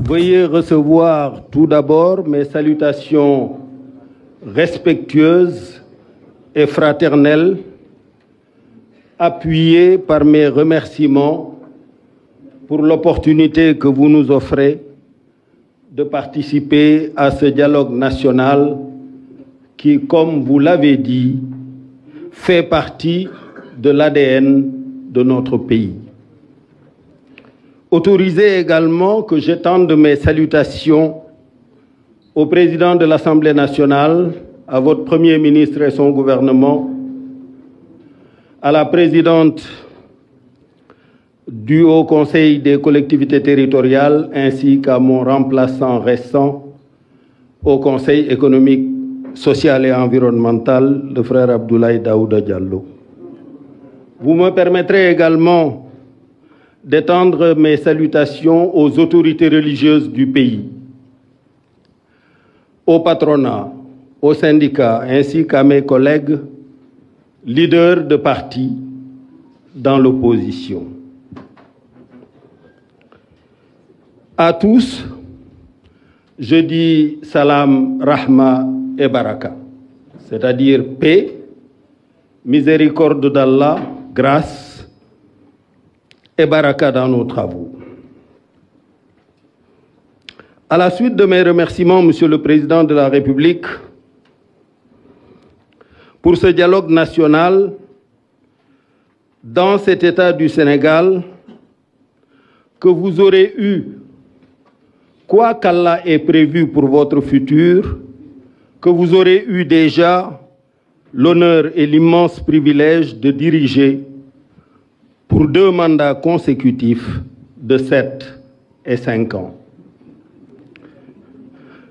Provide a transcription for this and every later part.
Veuillez recevoir tout d'abord mes salutations respectueuses et fraternelles, appuyées par mes remerciements pour l'opportunité que vous nous offrez de participer à ce dialogue national qui, comme vous l'avez dit, fait partie de l'ADN de notre pays. Autorisez également que j'étende mes salutations au président de l'Assemblée nationale, à votre Premier ministre et son gouvernement, à la présidente du Haut Conseil des collectivités territoriales, ainsi qu'à mon remplaçant récent au Conseil économique, social et environnemental, le frère Abdoulaye Daouda Diallo. Vous me permettrez également d'étendre mes salutations aux autorités religieuses du pays, au patronat, aux syndicats, ainsi qu'à mes collègues leaders de partis dans l'opposition. À tous, je dis salam, rahma et baraka, c'est-à-dire paix, miséricorde d'Allah, grâce et baraka dans nos travaux. À la suite de mes remerciements, Monsieur le Président de la République, pour ce dialogue national dans cet État du Sénégal que vous aurez eu, quoi qu'Allah ait prévu pour votre futur, que vous aurez eu déjà l'honneur et l'immense privilège de diriger pour 2 mandats consécutifs de 7 et 5 ans.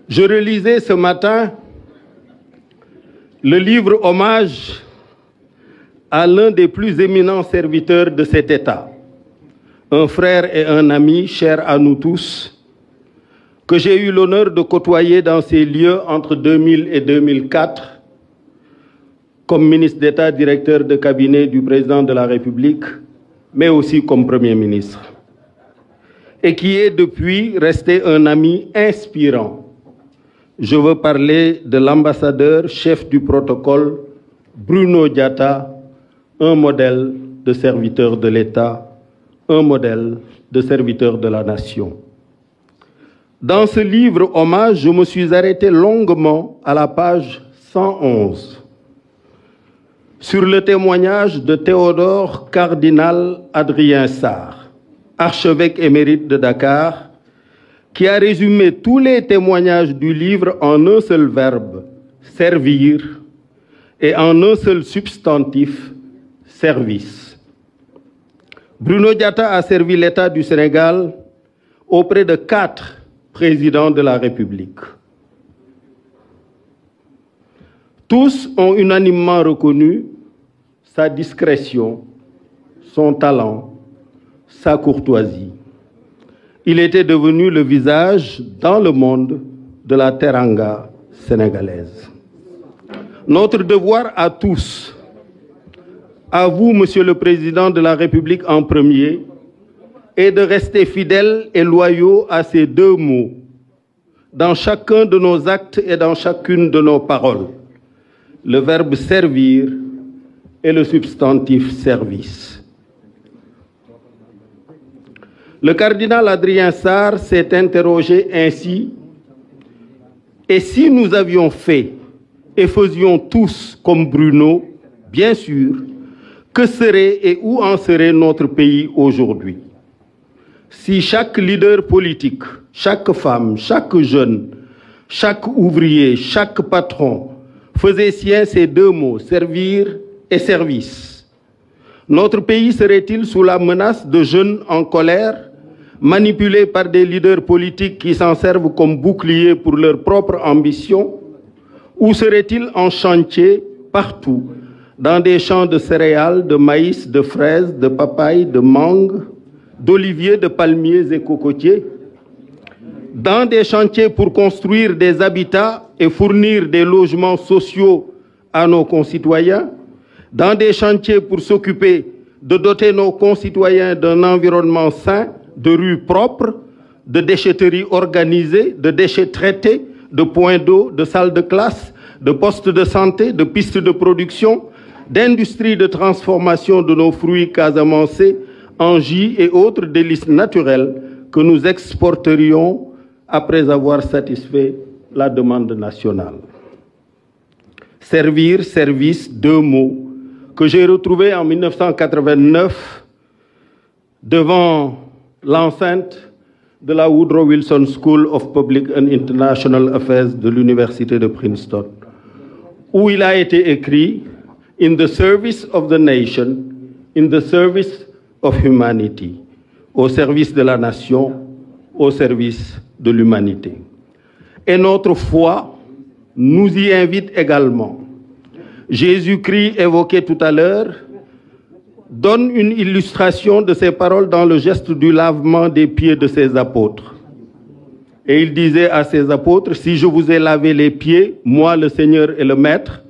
Je relisais ce matin le livre hommage à l'un des plus éminents serviteurs de cet État, un frère et un ami cher à nous tous, que j'ai eu l'honneur de côtoyer dans ces lieux entre 2000 et 2004 comme ministre d'État, directeur de cabinet du président de la République, mais aussi comme Premier ministre, et qui est depuis resté un ami inspirant. Je veux parler de l'ambassadeur chef du protocole, Bruno Diatta, un modèle de serviteur de l'État, un modèle de serviteur de la nation. Dans ce livre hommage, je me suis arrêté longuement à la page 111 sur le témoignage de Théodore Cardinal Adrien Sarr, archevêque émérite de Dakar, qui a résumé tous les témoignages du livre en un seul verbe, servir, et en un seul substantif, service. Bruno Diatta a servi l'État du Sénégal auprès de 4 présidents de la République. Tous ont unanimement reconnu sa discrétion, son talent, sa courtoisie. Il était devenu le visage dans le monde de la teranga sénégalaise. Notre devoir à tous, à vous, Monsieur le Président de la République en premier, est de rester fidèles et loyaux à ces 2 mots, dans chacun de nos actes et dans chacune de nos paroles. Le verbe servir et le substantif service. Le cardinal Adrien Sarr s'est interrogé ainsi: et si nous avions fait et faisions tous comme Bruno, bien sûr, que serait et où en serait notre pays aujourd'hui? Si chaque leader politique, chaque femme, chaque jeune, chaque ouvrier, chaque patron faisait sien ces 2 mots, servir et service, notre pays serait-il sous la menace de jeunes en colère, manipulés par des leaders politiques qui s'en servent comme bouclier pour leur propre ambition, ou serait-il en chantier partout, dans des champs de céréales, de maïs, de fraises, de papayes, de mangues, d'oliviers, de palmiers et cocotiers, dans des chantiers pour construire des habitats et fournir des logements sociaux à nos concitoyens, dans des chantiers pour s'occuper de doter nos concitoyens d'un environnement sain, de rues propres, de déchetterie organisée, de déchets traités, de points d'eau, de salles de classe, de postes de santé, de pistes de production, d'industries de transformation de nos fruits casamancés en jus et autres délices naturels que nous exporterions après avoir satisfait la demande nationale. Servir, service, deux mots que j'ai retrouvés en 1989 devant l'enceinte de la Woodrow Wilson School of Public and International Affairs de l'Université de Princeton, où il a été écrit « In the service of the nation, in the service of humanity », au service de la nation, au service de l'humanité. Et notre foi nous y invite également. Jésus-Christ, évoqué tout à l'heure, donne une illustration de ces paroles dans le geste du lavement des pieds de ses apôtres. Et il disait à ses apôtres, « Si je vous ai lavé les pieds, moi le Seigneur et le Maître,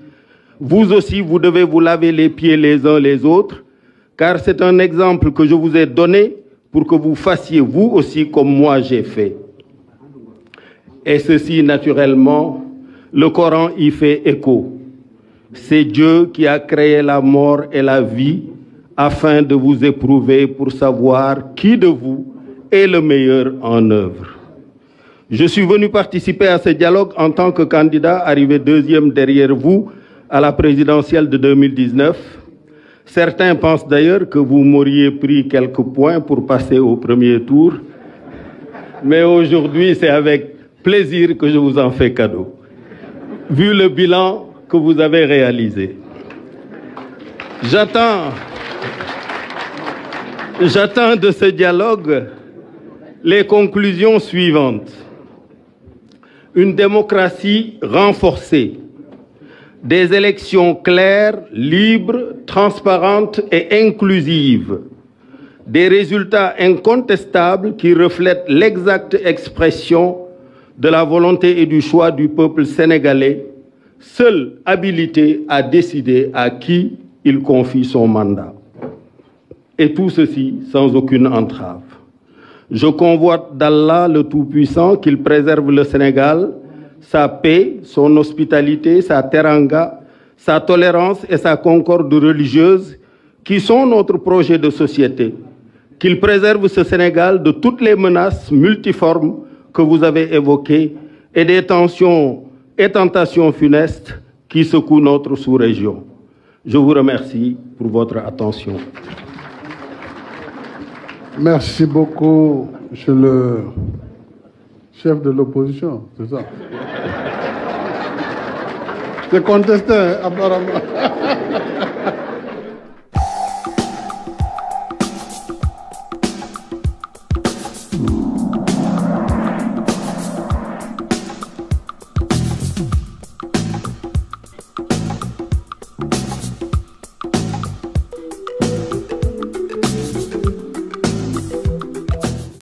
vous aussi vous devez vous laver les pieds les uns les autres, car c'est un exemple que je vous ai donné pour que vous fassiez vous aussi comme moi j'ai fait. » Et ceci, naturellement, le Coran y fait écho. C'est Dieu qui a créé la mort et la vie afin de vous éprouver pour savoir qui de vous est le meilleur en œuvre. Je suis venu participer à ce dialogue en tant que candidat arrivé deuxième derrière vous à la présidentielle de 2019. Certains pensent d'ailleurs que vous m'auriez pris quelques points pour passer au premier tour. Mais aujourd'hui, c'est avec plaisir que je vous en fais cadeau, vu le bilan que vous avez réalisé. J'attends de ce dialogue les conclusions suivantes. Une démocratie renforcée, des élections claires, libres, transparentes et inclusives, des résultats incontestables qui reflètent l'exacte expression de la volonté et du choix du peuple sénégalais, seul habilité à décider à qui il confie son mandat. Et tout ceci sans aucune entrave. Je convoite d'Allah le Tout-Puissant qu'il préserve le Sénégal, sa paix, son hospitalité, sa teranga, sa tolérance et sa concorde religieuse qui sont notre projet de société. Qu'il préserve ce Sénégal de toutes les menaces multiformes que vous avez évoquées et des tensions et tentations funestes qui secouent notre sous-région. Je vous remercie pour votre attention. Merci beaucoup, monsieur le chef de l'opposition, c'est ça? C'est contesté, apparemment.